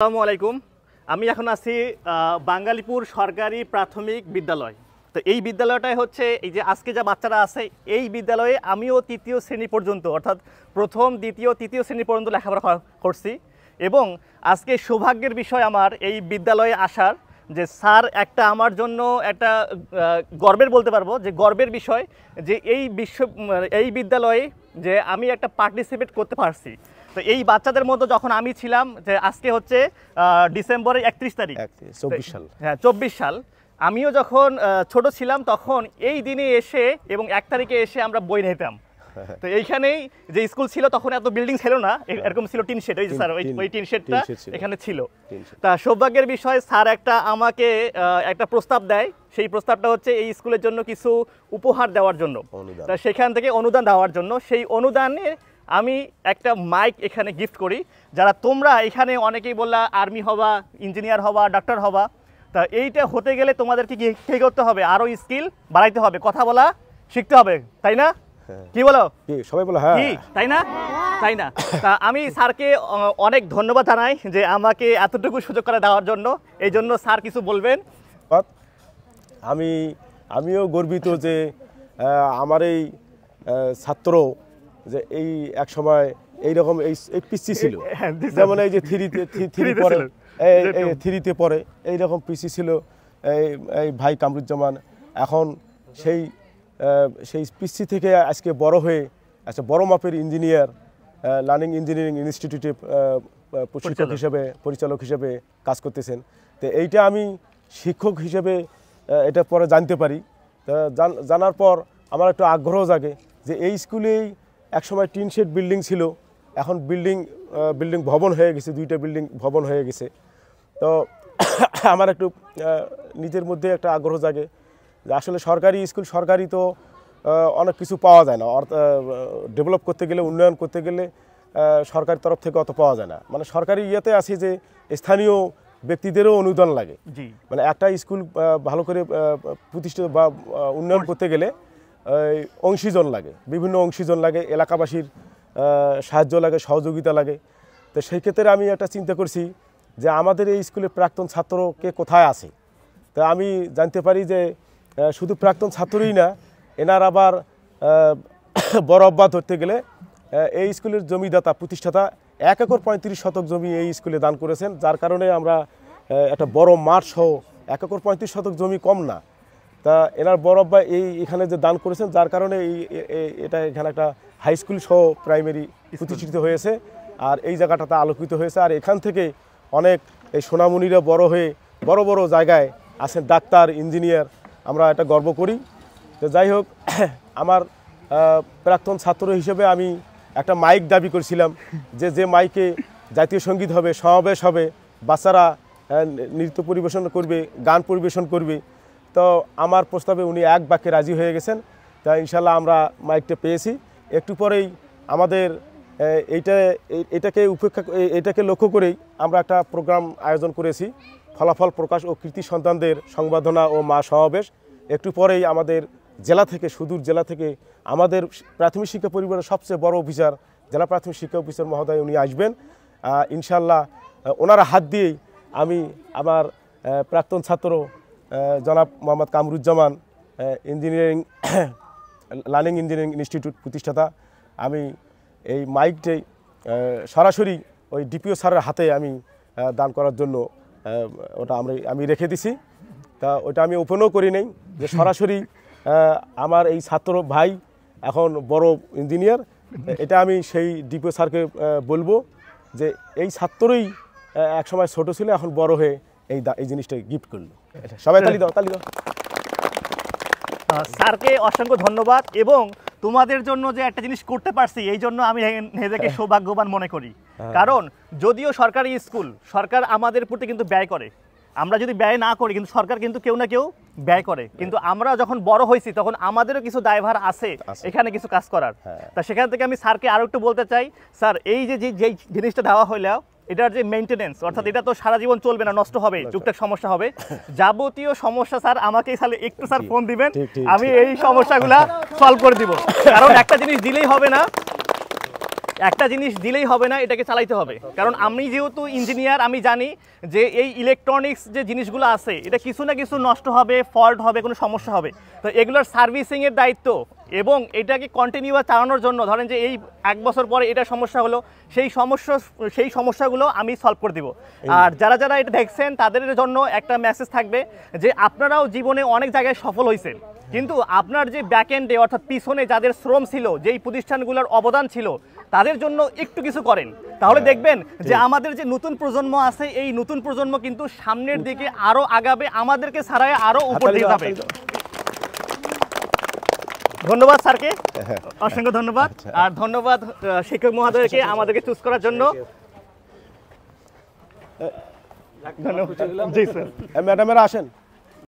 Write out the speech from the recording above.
আসসালামু আলাইকুম। আমি এখন আছি বাঙ্গালীপুর সরকারি প্রাথমিক বিদ্যালয়। তো এই বিদ্যালয়টাই হচ্ছে এই যে আজকে যা বাচ্চারা আছে এই বিদ্যালয়ে আমিও তৃতীয় শ্রেণী পর্যন্ত অর্থাৎ প্রথম দ্বিতীয় তৃতীয় শ্রেণী পর্যন্ত লেখাপড়া করছি এবং আজকে সৌভাগ্যের বিষয় আমার এই বিদ্যালয়ে আসার যে স্যার একটা আমার জন্য একটা গর্বের বলতে পারবো যে গর্বের বিষয় যে এই বিদ্যালয়ে যে আমি একটা পার্টিসিপেট করতে পারছি। তো এই বাচ্চাদের মধ্যে যখন আমি ছিলাম যে আজকে হচ্ছে ডিসেম্বরের 31 তারিখ 24 সাল, হ্যাঁ 24 সাল, আমিও যখন ছোট ছিলাম তখন এই দিনে এসে এবং 1 তারিখে এসে আমরা বই নিতাম। তো এইখানেই যে স্কুল ছিল তখন এত বিল্ডিং ছিল না, এরকম ছিল টিন শেড, ওই যে স্যার ওই টিন শেডটা এখানে ছিল। তা সৌভাগ্যের বিষয় স্যার আমাকে একটা প্রস্তাব দেয়, সেই প্রস্তাবটা হচ্ছে এই স্কুলের জন্য কিছু উপহার দেওয়ার জন্য, তা সেখান থেকে অনুদান দেওয়ার জন্য। সেই অনুদানে আমি একটা মাইক এখানে গিফট করি। যারা তোমরা এখানে অনেকেই বললা আর্মি হবা, ইঞ্জিনিয়ার হবা, ডাক্তার হবা, তা এইটা হতে গেলে তোমাদেরকে কি করতে হবে, আরও স্কিল বাড়াইতে হবে, কথা বলা শিখতে হবে, তাই না? কি বলো? সবাই বলো হ্যাঁ, তাই না? তাই না? তা আমি স্যারকে অনেক ধন্যবাদ জানাই যে আমাকে এতটুকু সুযোগ করে দেওয়ার জন্য। এই জন্য স্যার কিছু বলবেন? আমিও গর্বিত যে আমার এই ছাত্র যে এই এক সময় এইরকম এই পিসি ছিল, যেমন এই যে থ্রিতে পড়ে এইরকম পিসি ছিল এই ভাই কামরুজ্জামান। এখন সেই পিসি থেকে আজকে বড় হয়ে আচ্ছা বড় মাপের ইঞ্জিনিয়ার, লার্নিং ইঞ্জিনিয়ারিং ইনস্টিটিউটে শিক্ষক হিসেবে, পরিচালক হিসেবে কাজ করতেছেন। তো এইটা আমি শিক্ষক হিসেবে এটা পরে জানতে পারি। তা জানার পর আমার একটু আগ্রহ জাগে যে এই স্কুলেই একসময় টিন শেড বিল্ডিং ছিল, এখন বিল্ডিং ভবন হয়ে গেছে, 2টা বিল্ডিং ভবন হয়ে গেছে। তো আমার একটু নিজের মধ্যে একটা আগ্রহ জাগে যে আসলে সরকারি স্কুল, সরকারি তো অনেক কিছু পাওয়া যায় না, ডেভেলপ করতে গেলে, উন্নয়ন করতে গেলে সরকারি তরফ থেকে অত পাওয়া যায় না। মানে সরকারি ইয়েতে আছে যে স্থানীয় ব্যক্তিদেরও অনুদান লাগে, মানে একটা স্কুল ভালো করে প্রতিষ্ঠিত বা উন্নয়ন করতে গেলে অংশীজন লাগে, বিভিন্ন অংশীজন লাগে, এলাকাবাসীর সাহায্য লাগে, সহযোগিতা লাগে। তো সেই ক্ষেত্রে আমি একটা চিন্তা করছি যে আমাদের এই স্কুলের প্রাক্তন ছাত্রকে কোথায় আছে। তা আমি জানতে পারি যে শুধু প্রাক্তন ছাত্রই না, এনার আবার বড় আব্বা ধরতে গেলে এই স্কুলের জমিদাতা প্রতিষ্ঠাতা 1 একর 35 শতক জমি এই স্কুলে দান করেছেন, যার কারণে আমরা একটা বড় মাঠ সহ 1 একর 35 শতক জমি কম না। তা এনার বড় আব্বা এখানে যে দান করেছেন, যার কারণে এটা এখানে একটা হাই স্কুল সহ প্রাইমারি প্রতিষ্ঠিত হয়েছে, আর এই জায়গাটাতে আলোকিত হয়েছে। আর এখান থেকে অনেক এই সোনামণিরা বড় হয়ে বড় বড় জায়গায় আছেন, ডাক্তার, ইঞ্জিনিয়ার, আমরা এটা গর্ব করি। তো যাই হোক, আমার প্রাক্তন ছাত্র হিসেবে আমি একটা মাইক দাবি করেছিলাম যে মাইকে জাতীয় সঙ্গীত হবে, সমাবেশ হবে, বাচ্চারা নৃত্য পরিবেশন করবে, গান পরিবেশন করবে। তো আমার প্রস্তাবে উনি এক বাক্যে রাজি হয়ে গেছেন। তা ইনশাল্লাহ আমরা মাইকটা পেয়েছি। একটু পরেই আমাদের এটাকে লক্ষ্য করেই আমরা একটা প্রোগ্রাম আয়োজন করেছি, ফলাফল প্রকাশ ও কৃতি সন্তানদের সংবর্ধনা ও মা সমাবেশ। একটু পরেই আমাদের জেলা থেকে, সুদূর জেলা থেকে আমাদের প্রাথমিক শিক্ষা পরিবারের সবচেয়ে বড় অফিসার, জেলা প্রাথমিক শিক্ষা অফিসার মহোদয় উনি আসবেন। ইনশাল্লাহ ওনার হাত দিয়েই আমি আমার প্রাক্তন ছাত্র জনাব Mohammad Kamruzzaman, engineering learning engineering institute প্রতিষ্ঠাতা, আমি এই মাইকটাই সরাসরি ওই ডিপিও স্যারের হাতে আমি দান করার জন্য ওটা আমি রেখে দিছি। তা ওটা আমি ওপেনও করি নাই, যে সরাসরি আমার এই ছাত্র ভাই এখন বড় ইঞ্জিনিয়ার। এটা আমি সেই ডিপিও স্যারকে বলবো যে এই ছাত্রই একসময় ছোট ছিল, এখন বড় হয়ে এই জিনিসটা গিফট করলো। সবাই তালি দাও, তালি দাও। স্যারকে অসংখ্য ধন্যবাদ। এবং তোমাদের জন্য যে একটা জিনিস করতে পারছি এই জন্য আমি নিজেকে সৌভাগ্যবান মনে করি। কারণ যদিও সরকারি স্কুল, সরকার আমাদের প্রতি কিন্তু ব্যয় করে, আমরা যদি ব্যয় না করি কিন্তু সরকার কিন্তু কেউ না কেউ ব্যয় করে, কিন্তু আমরা যখন বড় হয়েছি তখন আমাদেরও কিছু দায়ভার আছে এখানে কিছু কাজ করার। তা সেখান থেকে আমি স্যারকে আরও একটু বলতে চাই, স্যার এই যে জিনিসটা দেওয়া হইলো এটার যে মেইনটেনেন্স, অর্থাৎ এটা তো সারা জীবন চলবে না, নষ্ট হবে, টুকটাক সমস্যা হবে, যাবতীয় সমস্যা স্যার আমাকে তাহলে একটু স্যার ফোন দিবেন, আমি এই সমস্যাগুলা সলভ করে দিব। কারণ একটা জিনিস দিলেই হবে না, একটা জিনিস দিলেই হবে না, এটাকে চালাইতে হবে। কারণ আমি যেহেতু ইঞ্জিনিয়ার, আমি জানি যে এই ইলেকট্রনিক্স যে জিনিসগুলো আছে এটা কিছু না কিছু নষ্ট হবে, ফল্ট হবে, কোনো সমস্যা হবে। তো এগুলোর সার্ভিসিংয়ের দায়িত্ব এবং এটাকে কন্টিনিউয়াস চালানোর জন্য ধরেন যে এই 1 বছর পরে এটা সমস্যা হলো, সেই সমস্যাগুলো আমি সলভ করে দিব। আর যারা যারা এটা দেখছেন তাদের জন্য একটা মেসেজ থাকবে যে আপনারাও জীবনে অনেক জায়গায় সফল হয়েছেন, কিন্তু আপনার যে ব্যাকএন্ডে অর্থাৎ পিছনে যাদের শ্রম ছিল, যেই প্রতিষ্ঠানগুলোর অবদান ছিল, তাদের জন্য একটু কিছু করেন, তাহলে দেখবেন যে আমাদের যে নতুন প্রজন্ম আছে এই নতুন প্রজন্ম কিন্তু সামনের দিকে আরো আগাবে, আমাদেরকে ছাড়াই আরো উপর দিকে যাবে। ধন্যবাদ স্যারকে, অসংখ্য ধন্যবাদ। আর ধন্যবাদ শিক্ষক মহোদয়কে আমাদেরকে চুজ করার জন্য। ধন্যবাদ। জি স্যার। ম্যাডামেরা আসেন।